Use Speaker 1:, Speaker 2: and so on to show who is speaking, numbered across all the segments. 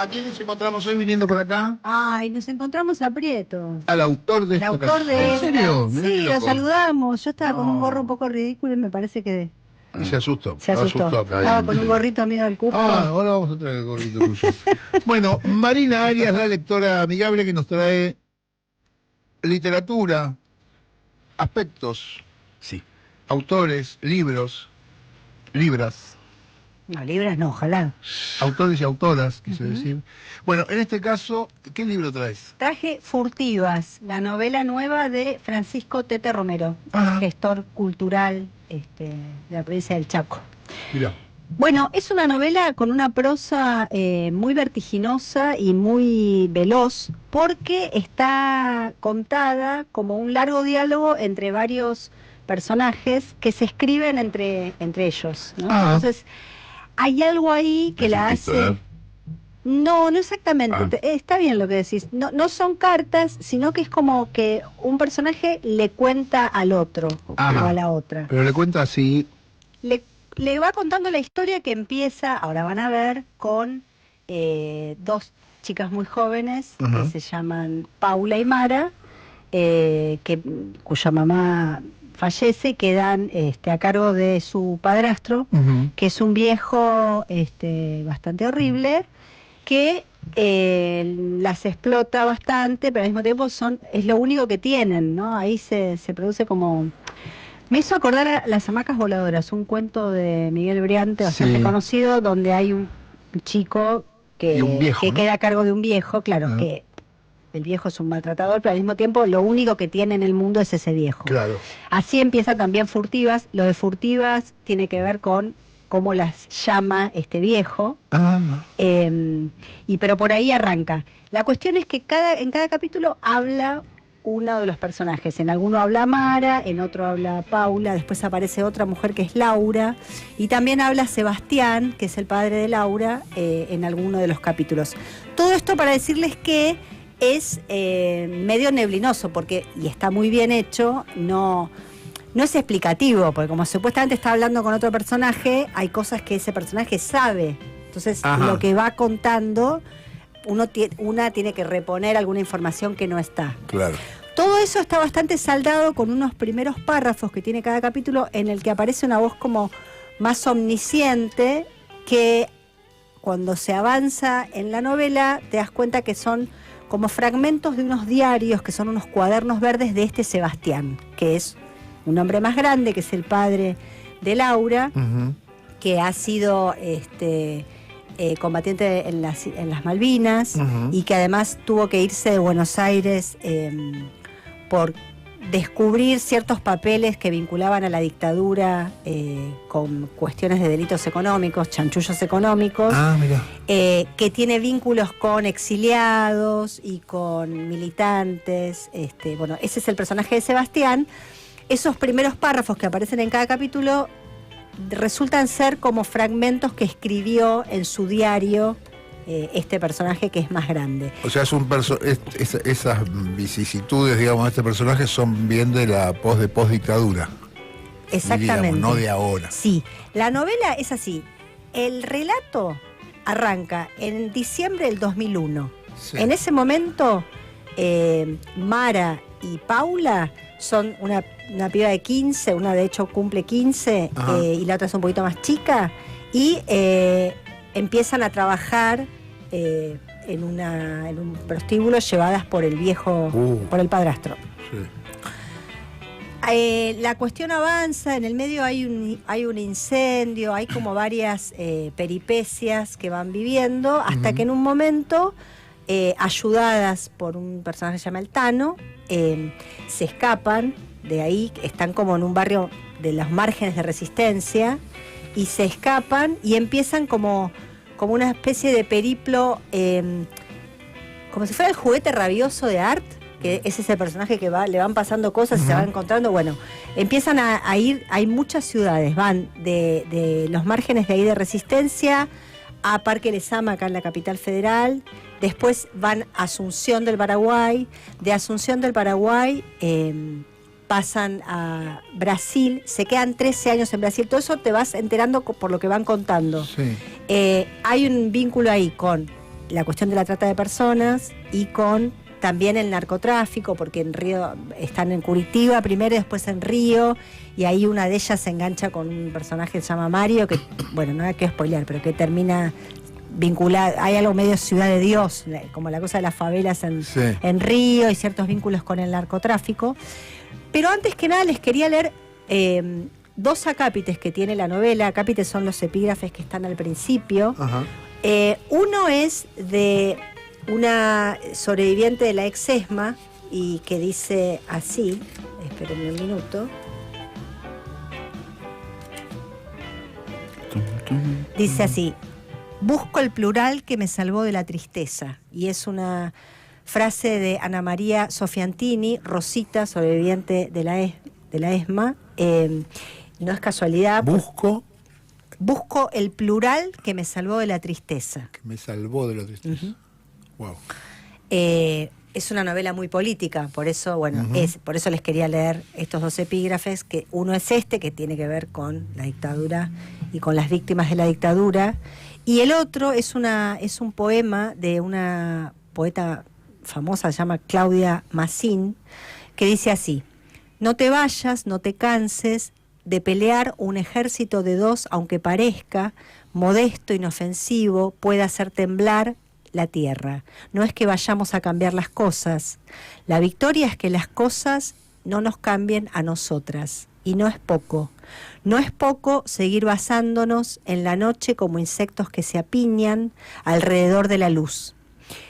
Speaker 1: ¿A quién nos encontramos hoy viniendo por acá?
Speaker 2: Ay, nos encontramos a Prieto.
Speaker 1: Al autor de
Speaker 2: El
Speaker 1: esta
Speaker 2: autor
Speaker 1: canción.
Speaker 2: de
Speaker 1: ¿En serio? Mirá
Speaker 2: Sí,
Speaker 1: qué
Speaker 2: lo
Speaker 1: loco.
Speaker 2: saludamos. Yo estaba con un
Speaker 1: No.
Speaker 2: gorro un poco ridículo y me parece que
Speaker 1: Y se asustó.
Speaker 2: se asustó.
Speaker 1: acá.
Speaker 2: Estaba con un gorrito medio del cupo.
Speaker 1: Ahora vamos a traer el gorrito tuyo. Bueno, Marina Arias, la lectora amigable que nos trae literatura, aspectos,
Speaker 3: Sí.
Speaker 1: autores, libros, libras,
Speaker 2: No, libras no, ojalá.
Speaker 1: autores y autoras, quise decir. Bueno, en este caso, ¿qué libro traes?
Speaker 2: Traje Furtivas, la novela nueva de Francisco Tete Romero,
Speaker 1: Ah.
Speaker 2: gestor cultural de la provincia del Chaco.
Speaker 1: Mirá.
Speaker 2: Bueno, es una novela con una prosa muy vertiginosa y muy veloz, porque está contada como un largo diálogo entre varios personajes que se escriben entre ellos, ¿no?
Speaker 1: Ah.
Speaker 2: Entonces, hay algo ahí que la hace... No, no exactamente.
Speaker 1: Ah.
Speaker 2: Está bien lo que decís. No, no son cartas, sino que es como que un personaje le cuenta al otro
Speaker 1: Ajá.
Speaker 2: o a la otra.
Speaker 1: Pero le cuenta así.
Speaker 2: Le va contando la historia que empieza, ahora van a ver, con dos chicas muy jóvenes
Speaker 1: Ajá.
Speaker 2: que se llaman Paula y Mara, cuya mamá fallece y quedan a cargo de su padrastro, que es un viejo bastante horrible, que las explota bastante, pero al mismo tiempo es lo único que tienen, ¿no? Ahí se produce como... Me hizo acordar a Las hamacas voladoras, un cuento de Miguel Briante bastante
Speaker 1: Sí.
Speaker 2: conocido, donde hay un chico
Speaker 1: Y un viejo,
Speaker 2: que
Speaker 1: ¿no?
Speaker 2: queda a cargo de un viejo, claro,
Speaker 1: Ah.
Speaker 2: que el viejo es un maltratador, pero al mismo tiempo lo único que tiene en el mundo es ese viejo.
Speaker 1: Claro.
Speaker 2: Así empieza también Furtivas. Lo de Furtivas tiene que ver con cómo las llama este viejo,
Speaker 1: Ah.
Speaker 2: pero por ahí arranca. La cuestión es que en cada capítulo habla uno de los personajes. En alguno habla Mara, en otro habla Paula, después aparece otra mujer que es Laura, y también habla Sebastián, que es el padre de Laura, en alguno de los capítulos. Todo esto para decirles que es medio neblinoso, y está muy bien hecho, no es explicativo, porque como supuestamente está hablando con otro personaje, hay cosas que ese personaje sabe. Entonces,
Speaker 1: Ajá.
Speaker 2: lo que va contando, una tiene que reponer alguna información que no está.
Speaker 3: Claro.
Speaker 2: Todo eso está bastante saldado con unos primeros párrafos que tiene cada capítulo, en el que aparece una voz como más omnisciente, que cuando se avanza en la novela te das cuenta que son como fragmentos de unos diarios, que son unos cuadernos verdes de Sebastián, que es un hombre más grande, que es el padre de Laura, que ha sido combatiente en las Malvinas, y que además tuvo que irse de Buenos Aires por descubrir ciertos papeles que vinculaban a la dictadura con cuestiones de delitos económicos, chanchullos económicos,
Speaker 1: Mira.
Speaker 2: que tiene vínculos con exiliados y con militantes. Bueno, ese es el personaje de Sebastián. Esos primeros párrafos que aparecen en cada capítulo resultan ser como fragmentos que escribió en su diario este personaje, que es más grande.
Speaker 3: O sea, esas vicisitudes, digamos, de este personaje son bien de la postdictadura.
Speaker 2: Exactamente.
Speaker 3: Digamos, no de ahora.
Speaker 2: Sí, la novela es así. El relato arranca en diciembre del 2001.
Speaker 3: Sí.
Speaker 2: En ese momento, Mara y Paula son una piba de 15, una de hecho cumple 15, y la otra es un poquito más chica, y empiezan a trabajar en un prostíbulo, llevadas por el viejo, por el padrastro.
Speaker 3: Sí.
Speaker 2: La cuestión avanza, en el medio hay un incendio, hay como varias peripecias que van viviendo, hasta que en un momento, ayudadas por un personaje que se llama el Tano, se escapan de ahí, están como en un barrio de los márgenes de Resistencia, y se escapan y empiezan como una especie de periplo, como si fuera el juguete rabioso de Art, que es ese personaje que le van pasando cosas y se va encontrando. Bueno, empiezan a ir, hay muchas ciudades, van de los márgenes de ahí de Resistencia a Parque Lezama, acá en la capital federal. Después van a Asunción del Paraguay. De Asunción del Paraguay pasan a Brasil, se quedan 13 años en Brasil. Todo eso te vas enterando por lo que van contando.
Speaker 1: Sí.
Speaker 2: Hay un vínculo ahí con la cuestión de la trata de personas y con también el narcotráfico, porque en Río están en Curitiba primero y después en Río, y ahí una de ellas se engancha con un personaje que se llama Mario, que, bueno, no hay que spoilear, pero que termina vinculado, hay algo medio Ciudad de Dios, como la cosa de las favelas en Río y ciertos vínculos con el narcotráfico. Pero antes que nada les quería leer 2 acápites que tiene la novela. Acápites son los epígrafes que están al principio. Uno es de una sobreviviente de la ex-ESMA y que dice así, espérenme un minuto. Dice así: busco el plural que me salvó de la tristeza. Y es una frase de Ana María Sofiantini, Rosita, sobreviviente de la ESMA. No es casualidad. Busco el plural que me salvó de la tristeza.
Speaker 3: Que me salvó de la tristeza. Wow.
Speaker 2: Es una novela muy política, por eso, bueno, por eso les quería leer estos 2 epígrafes, que uno es que tiene que ver con la dictadura y con las víctimas de la dictadura, y el otro es un poema de una poeta famosa, se llama Claudia Massín, que dice así: no te vayas, no te canses de pelear un ejército de 2, aunque parezca modesto, inofensivo, puede hacer temblar la tierra. No es que vayamos a cambiar las cosas. La victoria es que las cosas no nos cambien a nosotras. Y no es poco. No es poco seguir basándonos en la noche como insectos que se apiñan alrededor de la luz.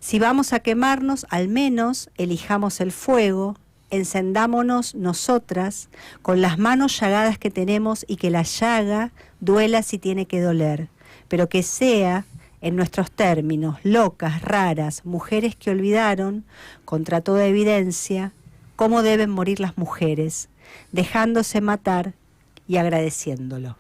Speaker 2: Si vamos a quemarnos, al menos elijamos el fuego, encendámonos nosotras con las manos llagadas que tenemos y que la llaga duela si tiene que doler, pero que sea en nuestros términos, locas, raras, mujeres que olvidaron, contra toda evidencia, cómo deben morir las mujeres, dejándose matar y agradeciéndolo.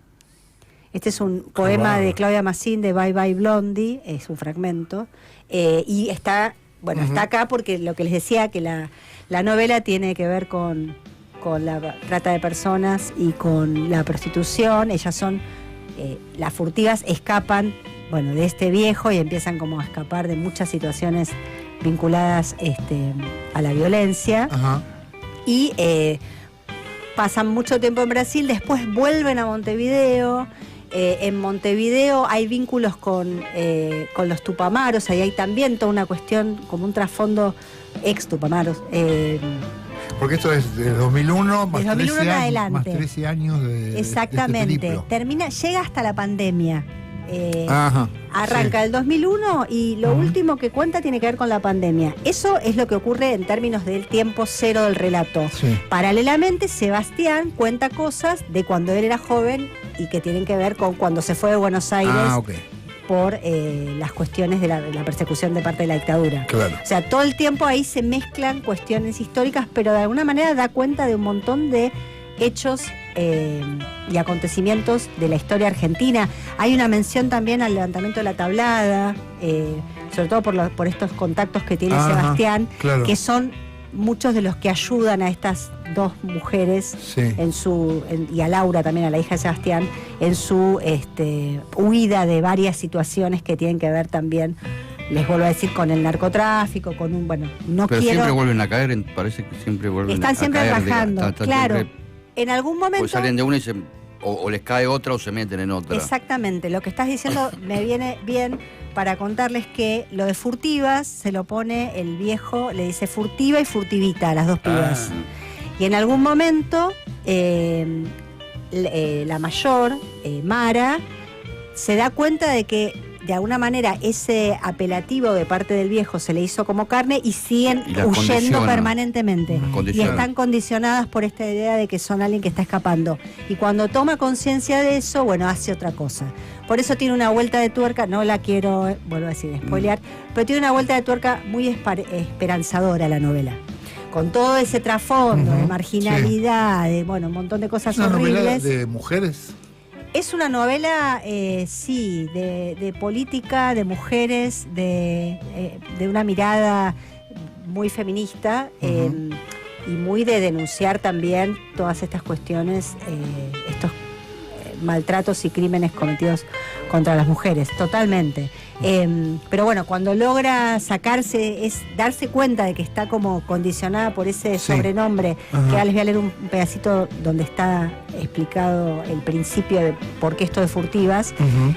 Speaker 2: Este es un poema de Claudia Massín de Bye Bye Blondie, es un fragmento, y está, bueno, está acá porque lo que les decía, que la novela tiene que ver con la trata de personas y con la prostitución. Ellas son, las furtivas escapan, bueno, de este viejo y empiezan como a escapar de muchas situaciones vinculadas a la violencia. Y pasan mucho tiempo en Brasil, después vuelven a Montevideo. En Montevideo hay vínculos con los Tupamaros, ahí hay también toda una cuestión, como un trasfondo ex Tupamaros.
Speaker 3: Porque esto es de 2001, más,
Speaker 2: de 2001 en adelante.
Speaker 3: Más 13 años de
Speaker 2: exactamente.
Speaker 3: De este
Speaker 2: Llega hasta la pandemia. Arranca el 2001 y lo último que cuenta tiene que ver con la pandemia. Eso es lo que ocurre en términos del tiempo cero del relato. Paralelamente, Sebastián cuenta cosas de cuando él era joven y que tienen que ver con cuando se fue de Buenos Aires por las cuestiones de la persecución de parte de la dictadura.
Speaker 3: Claro.
Speaker 2: O sea, todo el tiempo ahí se mezclan cuestiones históricas, pero de alguna manera da cuenta de un montón de hechos y acontecimientos de la historia argentina. Hay una mención también al levantamiento de la Tablada, sobre todo por estos contactos que tiene Sebastián, que son muchos de los que ayudan a estas 2 mujeres y a Laura también, a la hija de Sebastián, en su huida de varias situaciones que tienen que ver también, les vuelvo a decir, con el narcotráfico, con un, bueno, no
Speaker 4: pero
Speaker 2: quiero...
Speaker 4: siempre vuelven a caer, parece que siempre vuelven
Speaker 2: Están siempre
Speaker 4: a caer.
Speaker 2: rajando, claro. Siempre, en algún momento...
Speaker 4: Pues salen de una y o les cae otra o se meten en otra.
Speaker 2: Exactamente, lo que estás diciendo me viene bien para contarles que lo de furtivas se lo pone el viejo, le dice furtiva y furtivita a las 2 pibas. Y en algún momento la mayor, Mara, se da cuenta de que de alguna manera ese apelativo de parte del viejo se le hizo como carne y siguen huyendo permanentemente. Y están condicionadas por esta idea de que son alguien que está escapando. Y cuando toma conciencia de eso, bueno, hace otra cosa. Por eso tiene una vuelta de tuerca, no la quiero, vuelvo a decir, spoilear, pero tiene una vuelta de tuerca muy esperanzadora la novela. Con todo ese trasfondo de marginalidad, de bueno, un montón de cosas horribles.
Speaker 3: ¿Es una novela de mujeres?
Speaker 2: Es una novela, sí, de política, de mujeres, de una mirada muy feminista y muy de denunciar también todas estas cuestiones, estos maltratos y crímenes cometidos contra las mujeres, totalmente. Pero bueno, cuando logra sacarse, es darse cuenta de que está como condicionada por ese
Speaker 1: Sí.
Speaker 2: sobrenombre,
Speaker 1: Ajá.
Speaker 2: que ahora les voy a leer un pedacito donde está explicado el principio de por qué esto de furtivas,
Speaker 1: Ujú.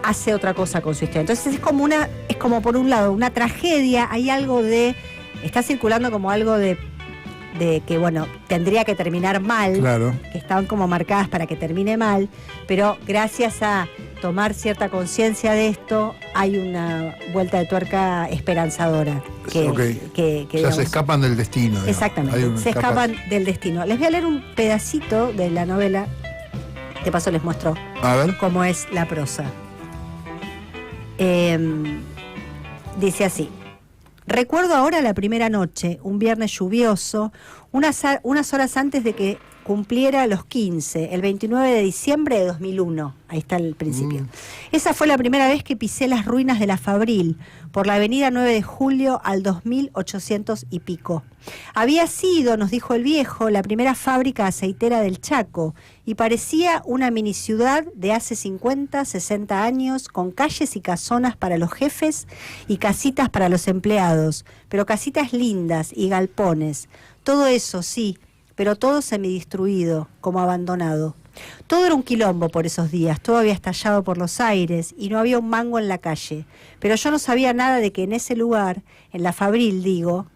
Speaker 2: hace otra cosa con su historia. Entonces es como por un lado una tragedia, hay algo está circulando como algo de que bueno, tendría que terminar mal,
Speaker 1: Claro.
Speaker 2: que estaban como marcadas para que termine mal, pero gracias a tomar cierta conciencia de esto, hay una vuelta de tuerca esperanzadora. Que,
Speaker 3: Ok.
Speaker 2: que
Speaker 3: O sea,
Speaker 2: digamos,
Speaker 3: se escapan del destino. digamos. Hay
Speaker 2: exactamente,
Speaker 3: un
Speaker 2: se
Speaker 3: escape.
Speaker 2: escapan del destino. Les voy a leer un pedacito de la novela, de paso les muestro
Speaker 3: A ver.
Speaker 2: cómo es la prosa. Dice así: recuerdo ahora la primera noche, un viernes lluvioso, unas horas antes de que cumpliera los 15, el 29 de diciembre de 2001. Ahí está el principio. Esa fue la primera vez que pisé las ruinas de la Fabril, por la avenida 9 de Julio al 2800 y pico. Había sido, nos dijo el viejo, la primera fábrica aceitera del Chaco, y parecía una mini ciudad de hace 50, 60 años, con calles y casonas para los jefes y casitas para los empleados, pero casitas lindas y galpones. Todo eso, sí, pero todo semidestruido, como abandonado. Todo era un quilombo por esos días, todo había estallado por los aires y no había un mango en la calle. Pero yo no sabía nada de que en ese lugar, en la Fabril, digo,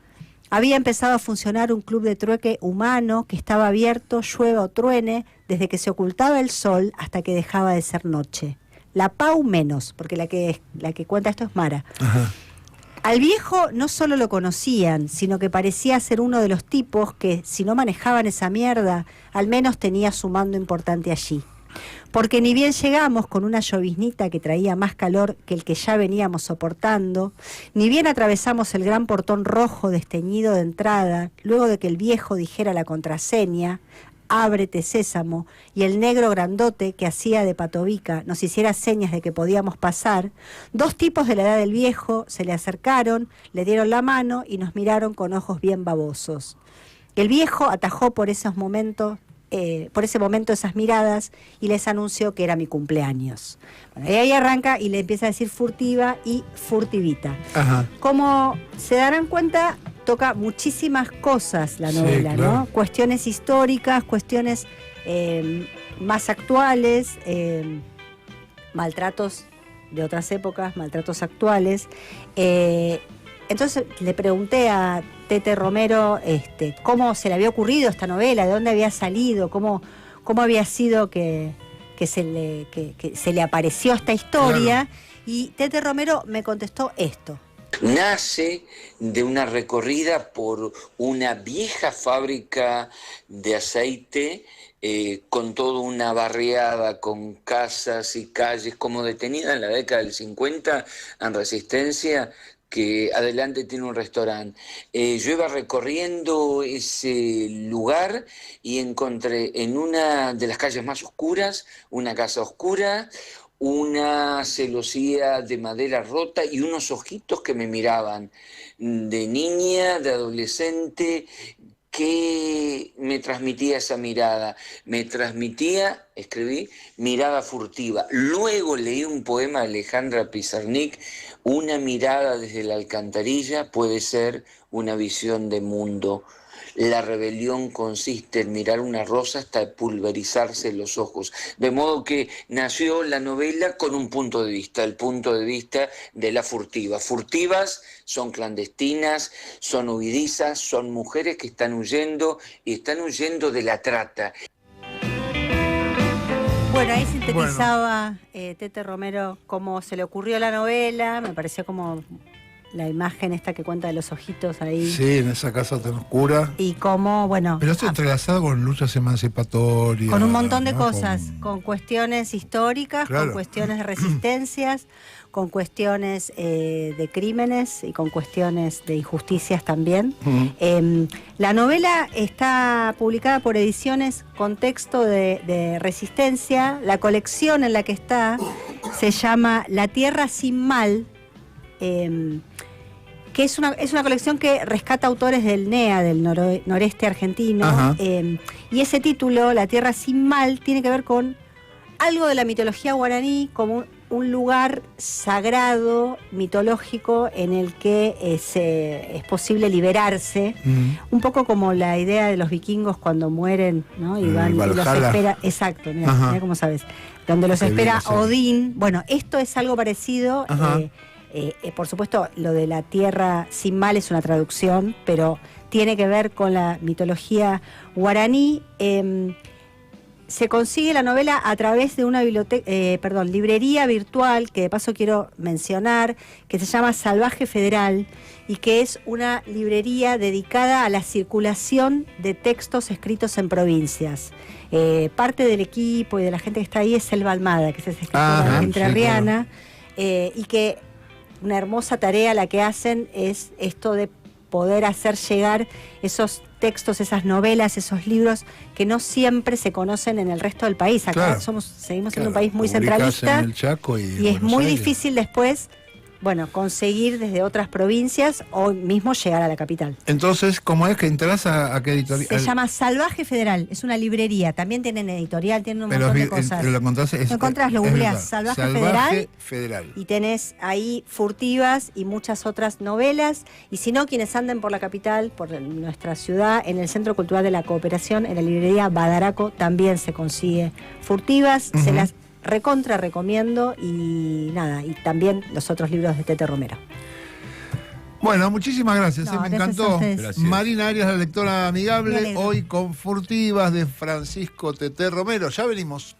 Speaker 2: había empezado a funcionar un club de trueque humano que estaba abierto, llueva o truene, desde que se ocultaba el sol hasta que dejaba de ser noche. La Pau menos, porque la que cuenta esto es Mara.
Speaker 1: Ajá.
Speaker 2: Al viejo no solo lo conocían, sino que parecía ser uno de los tipos que, si no manejaban esa mierda, al menos tenía su mando importante allí. Porque ni bien llegamos con una lloviznita que traía más calor que el que ya veníamos soportando, ni bien atravesamos el gran portón rojo desteñido de entrada, luego de que el viejo dijera la contraseña, ábrete sésamo, y el negro grandote que hacía de patovica nos hiciera señas de que podíamos pasar, dos tipos de la edad del viejo se le acercaron, le dieron la mano y nos miraron con ojos bien babosos. El viejo atajó por ese momento esas miradas y les anunció que era mi cumpleaños. Bueno, y ahí arranca y le empieza a decir furtiva y furtivita.
Speaker 1: Ajá.
Speaker 2: Como se darán cuenta, toca muchísimas cosas la
Speaker 1: Sí,
Speaker 2: novela,
Speaker 1: claro.
Speaker 2: ¿no? Cuestiones históricas, cuestiones más actuales, maltratos de otras épocas, maltratos actuales. Entonces le pregunté a Tete Romero cómo se le había ocurrido esta novela, de dónde había salido, cómo había sido que se le apareció esta historia. Y Tete Romero me contestó esto.
Speaker 5: Nace de una recorrida por una vieja fábrica de aceite con toda una barriada, con casas y calles, como detenida en la década del 50 en Resistencia, que adelante tiene un restaurante. Yo iba recorriendo ese lugar y encontré en una de las calles más oscuras una casa oscura, una celosía de madera rota y unos ojitos que me miraban de niña, de adolescente. ¿Qué me transmitía esa mirada? Me transmitía, escribí, mirada furtiva. Luego leí un poema de Alejandra Pizarnik, una mirada desde la alcantarilla puede ser una visión de mundo. La rebelión consiste en mirar una rosa hasta pulverizarse los ojos. De modo que nació la novela con un punto de vista, el punto de vista de la furtiva. Furtivas son clandestinas, son huidizas, son mujeres que están huyendo y están huyendo de la trata.
Speaker 2: Bueno, ahí sintetizaba Tete Romero cómo se le ocurrió la novela, me pareció como la imagen esta que cuenta de los ojitos ahí.
Speaker 3: Sí, en esa casa tan oscura.
Speaker 2: Y cómo, bueno,
Speaker 1: Pero esto entrelazado con luchas emancipatorias.
Speaker 2: con un montón de
Speaker 1: ¿no?
Speaker 2: cosas, con cuestiones históricas,
Speaker 1: Claro.
Speaker 2: con cuestiones de resistencias, con cuestiones de crímenes y con cuestiones de injusticias también. La novela está publicada por Ediciones Contexto de Resistencia. La colección en la que está se llama La Tierra Sin Mal, que es una colección que rescata autores del NEA, del noreste argentino. Y ese título, La Tierra Sin Mal, tiene que ver con algo de la mitología guaraní, como un lugar sagrado, mitológico, en el que es posible liberarse, un poco como la idea de los vikingos cuando mueren, ¿no? Y van y los
Speaker 3: Valhalla.
Speaker 2: espera, exacto, mira
Speaker 3: Ajá.
Speaker 2: cómo sabes, donde los
Speaker 3: Qué bien,
Speaker 2: espera
Speaker 3: o sea.
Speaker 2: Odín. Bueno, esto es algo parecido.
Speaker 3: Ajá.
Speaker 2: Por supuesto, lo de la tierra sin mal es una traducción, pero tiene que ver con la mitología guaraní. Se consigue la novela a través de una librería virtual, que de paso quiero mencionar, que se llama Salvaje Federal, y que es una librería dedicada a la circulación de textos escritos en provincias. Parte del equipo y de la gente que está ahí es Selva Almada, que es esa escritora
Speaker 3: Ajá,
Speaker 2: entrerriana, y que una hermosa tarea la que hacen es esto de poder hacer llegar esos textos, esas novelas, esos libros que no siempre se conocen en el resto del país. Acá
Speaker 3: Claro.
Speaker 2: seguimos siendo
Speaker 3: Claro,
Speaker 2: un país muy
Speaker 3: publicás
Speaker 2: centralista
Speaker 3: en el Chaco y
Speaker 2: es
Speaker 3: Buenos
Speaker 2: muy
Speaker 3: Aires.
Speaker 2: difícil después, conseguir desde otras provincias o mismo llegar a la capital.
Speaker 3: Entonces, ¿cómo es que entras a qué editorial?
Speaker 2: Se llama Salvaje Federal, es una librería, también tienen editorial, tienen un
Speaker 3: Pero
Speaker 2: montón de
Speaker 3: es-
Speaker 2: cosas.
Speaker 3: lo encontrás,
Speaker 2: Lo encontrás, lo
Speaker 3: es
Speaker 2: googleás,
Speaker 3: verdad.
Speaker 2: Salvaje
Speaker 3: Federal.
Speaker 2: Y tenés ahí Furtivas y muchas otras novelas. Y si no, quienes anden por la capital, por nuestra ciudad, en el Centro Cultural de la Cooperación, en la librería Badaraco, también se consigue Furtivas. Se las recontra recomiendo. Y nada, y también los otros libros de Tete Romero.
Speaker 3: Bueno, muchísimas gracias,
Speaker 2: No,
Speaker 3: me
Speaker 2: gracias a
Speaker 3: encantó.
Speaker 2: ustedes.
Speaker 4: Gracias.
Speaker 3: Marina Arias, la lectora
Speaker 2: Me
Speaker 3: amigable,
Speaker 2: alegro.
Speaker 3: hoy con Furtivas de Francisco Tete Romero. Ya venimos.